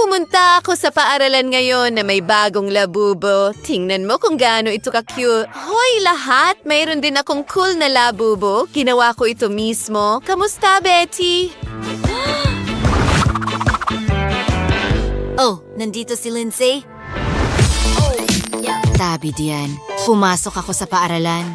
Pumunta ako sa paaralan ngayon na may bagong labubo. Tingnan mo kung gaano ito ka-cute. Hoy, lahat! Mayroon din akong cool na labubo. Ginawa ko ito mismo. Kamusta, Betty? Oh, nandito si Lindsay? Tabi diyan. Pumasok ako sa paaralan.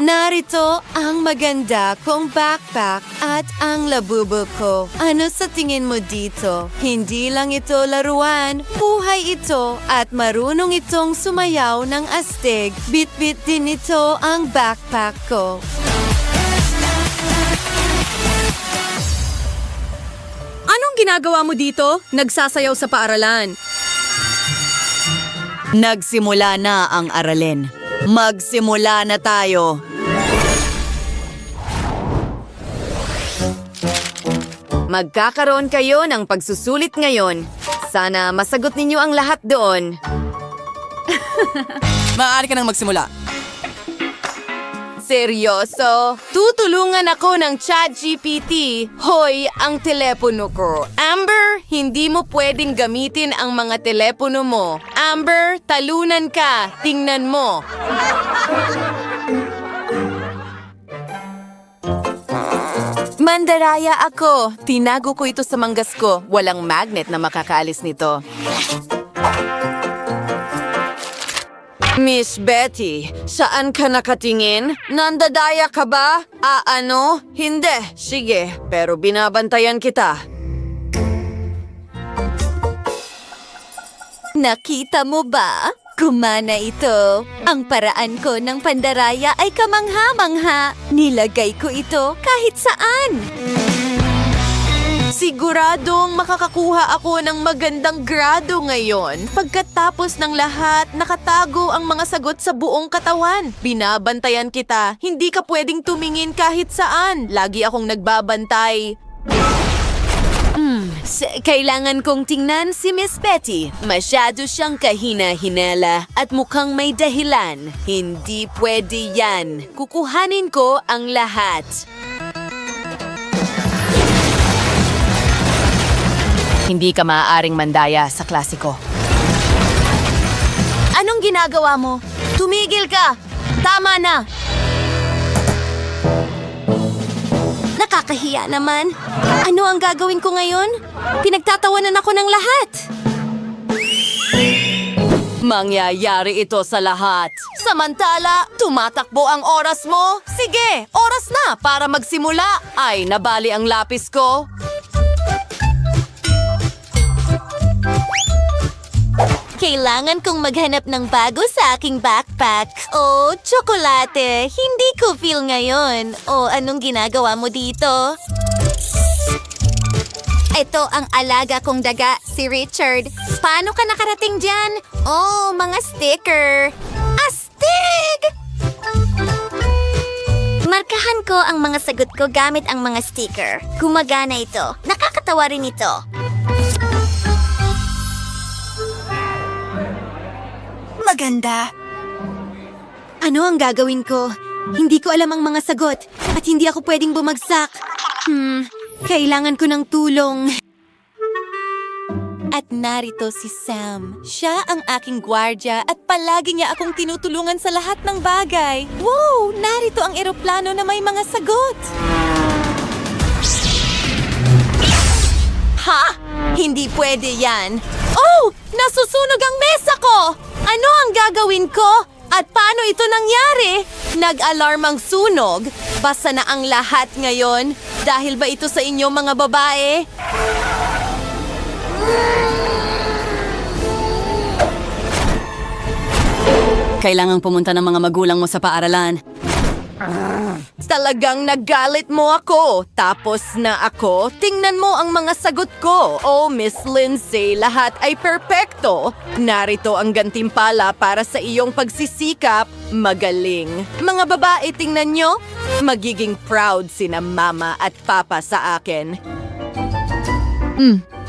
Narito ang maganda kong backpack at ang labubo ko. Ano sa tingin mo dito? Hindi lang ito laruan, buhay ito at marunong itong sumayaw ng astig. Bit-bit din ito ang backpack ko. Anong ginagawa mo dito? Nagsasayaw sa paaralan. Nagsimula na ang aralin. Magsimula na tayo. Magkakaroon kayo ng pagsusulit ngayon. Sana masagot ninyo ang lahat doon. Maaari ka nang magsimula. Seryoso? Tutulungan ako ng ChatGPT. Hoy, ang telepono ko. Amber, hindi mo pwedeng gamitin ang mga telepono mo. Amber, talunan ka. Tingnan mo. Mandaraya ako. Tinago ko ito sa manggas ko. Walang magnet na makakaalis nito. Miss Betty, saan ka nakatingin? Nandadaya ka ba? Ano? Hindi. Sige, pero binabantayan kita. Nakita mo ba? Gumana ito. Ang paraan ko ng pandaraya ay kamangha-mangha. Nilagay ko ito kahit saan. Siguradong makakakuha ako ng magandang grado ngayon. Pagkatapos ng lahat, nakatago ang mga sagot sa buong katawan. Binabantayan kita. Hindi ka pwedeng tumingin kahit saan. Lagi akong nagbabantay. Kailangan kong tingnan si Miss Betty. Masyado siyang kahina-hinala at mukhang may dahilan. Hindi pwede yan. Kukuhanin ko ang lahat. Hindi ka maaaring mandaya sa klasiko. Anong ginagawa mo? Tumigil ka! Tama na! Nakakahiya naman. Ano ang gagawin ko ngayon? Pinagtatawanan ako ng lahat. Mangyayari ito sa lahat. Samantala, tumatakbo ang oras mo. Sige, oras na para magsimula. Ay, nabali ang lapis ko. Kailangan kong maghanap ng bago sa aking backpack. Oh, tsokolate. Hindi ko feel ngayon. Oh, anong ginagawa mo dito? Ito ang alaga kong daga, si Richard. Paano ka nakarating dyan? Oh, mga sticker. Astig! Markahan ko ang mga sagot ko gamit ang mga sticker. Gumagana ito. Nakakatawa rin ito. Maganda. Ano ang gagawin ko? Hindi ko alam ang mga sagot at hindi ako pwedeng bumagsak. Kailangan ko ng tulong. At narito si Sam. Siya ang aking gwardya at palagi niya akong tinutulungan sa lahat ng bagay. Wow! Narito ang eroplano na may mga sagot. Ha? Hindi pwede yan. Oh! Nasusunog ang mesa ko! Ano ang gagawin ko? At paano ito nangyari? Nag-alarm ang sunog. Basta na ang lahat ngayon. Dahil ba ito sa inyo mga babae? Kailangang pumunta ng mga magulang mo sa paaralan. Talagang nagalit mo ako. Tapos na ako, tingnan mo ang mga sagot ko. Oh, Miss Lindsay, lahat ay perpekto. Narito ang gantimpala para sa iyong pagsisikap. Magaling. Mga babae, tingnan nyo. Magiging proud sina mama at papa sa akin.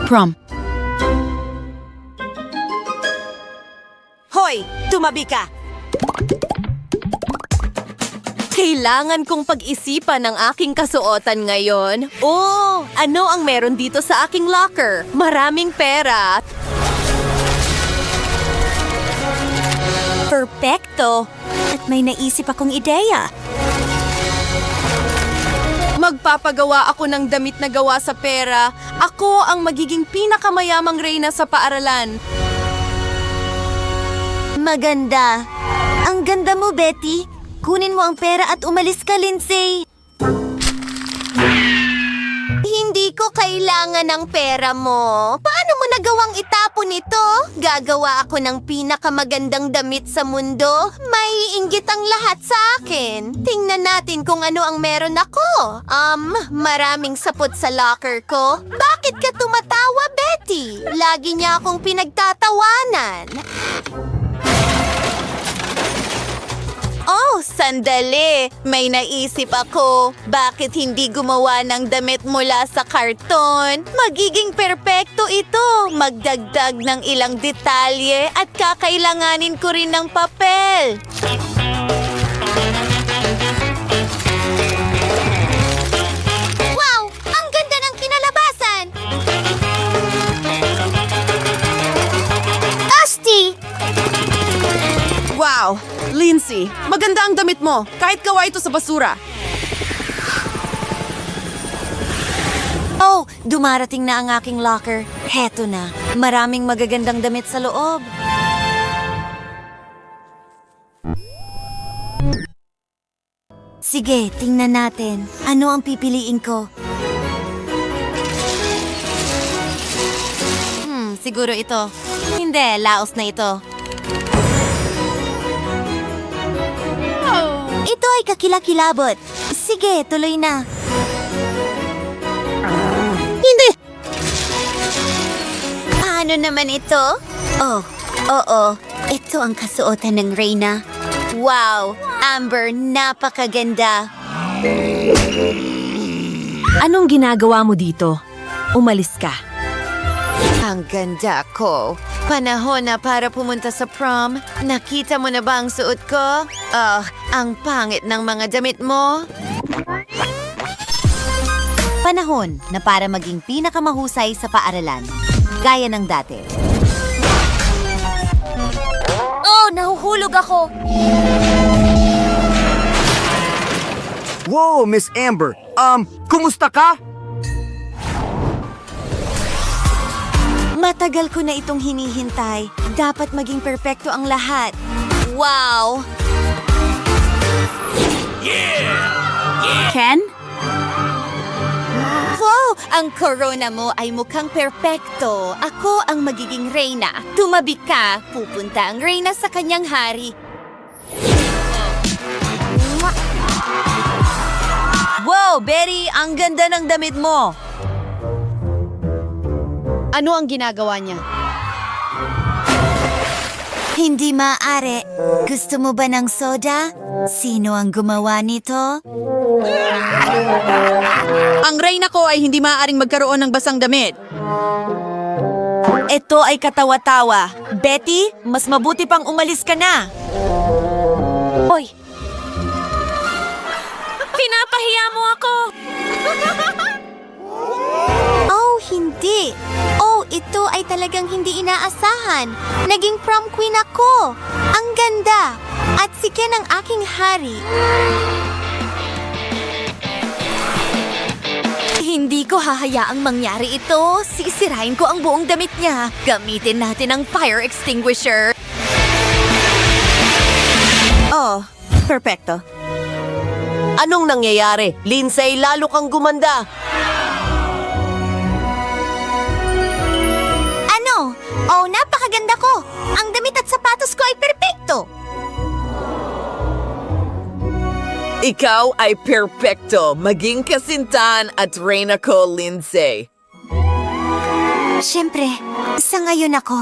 Prom. Hoy, tumabi ka! Kailangan kong pag-isipan ang aking kasuotan ngayon. Oh, ano ang meron dito sa aking locker? Maraming pera. Perpekto! At may naisip akong ideya. Magpapagawa ako ng damit na gawa sa pera. Ako ang magiging pinakamayamang reyna sa paaralan. Maganda. Ang ganda mo, Betty. Kunin mo ang pera at umalis ka, Lindsay. Hindi ko kailangan ng pera mo. Paano mo nagawang itapon ito? Gagawa ako ng pinakamagandang damit sa mundo. Maiinggit ang lahat sa akin. Tingnan natin kung ano ang meron ako. Maraming sapot sa locker ko. Bakit ka tumatawa, Betty? Lagi niya akong pinagtatawanan. Oh, sandali! May naisip ako. Bakit hindi gumawa ng damit mula sa karton? Magiging perpekto ito. Magdagdag ng ilang detalye at kakailanganin ko rin ng papel. Wow! Ang ganda ng kinalabasan! Asti! Wow! Lindsay, maganda ang damit mo. Kahit gawa ito sa basura. Oh, dumarating na ang aking locker. Heto na. Maraming magagandang damit sa loob. Sige, tingnan natin. Ano ang pipiliin ko? Siguro ito. Hindi, laos na ito. Ito ay kakilakilabot. Sige, tuloy na. Hindi! Paano naman ito? Oh, oo. Ito ang kasuotan ng Reyna. Wow! Amber, napakaganda. Anong ginagawa mo dito? Umalis ka. Ang ganda ko. Panahon na para pumunta sa prom. Nakita mo na ba ang suot ko? Oh, ang pangit ng mga damit mo. Panahon na para maging pinakamahusay sa paaralan. Gaya ng dati. Oh, nahuhulog ako. Wow, Miss Amber. Kumusta ka? Matagal ko na itong hinihintay. Dapat maging perpekto ang lahat. Wow! Ken? Wow! Ang corona mo ay mukhang perpekto. Ako ang magiging reyna. Tumabi ka. Pupunta ang reyna sa kanyang hari. Wow, Betty! Ang ganda ng damit mo! Ano ang ginagawa niya? Hindi maaari. Gusto mo ba ng soda? Sino ang gumawa nito? Ang reyna ko ay hindi maaaring magkaroon ng basang damit. Ito ay katawa-tawa. Betty, mas mabuti pang umalis ka na. Hoy! Pinapahiya mo ako! Oh, hindi. Oh, ito ay talagang hindi inaasahan. Naging prom queen ako. Ang ganda. At si Ken ang aking hari. Hindi ko hahayaang mangyari ito. Sisirain ko ang buong damit niya. Gamitin natin ang fire extinguisher. Oh, perfecto. Anong nangyayari? Lindsay, lalo kang gumanda. Ano? Oh, napakaganda ko. Ang damit at sapatos ko ay perpekto. Ikaw ay perfecto. Maging kasintahan at reyna ko, Lindsay. Siyempre, sa ngayon ako.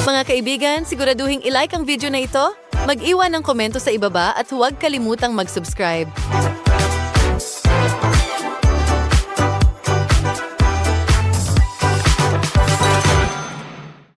Mga kaibigan, siguraduhin i-like ang video na ito, mag-iwan ng komento sa ibaba at huwag kalimutang mag-subscribe.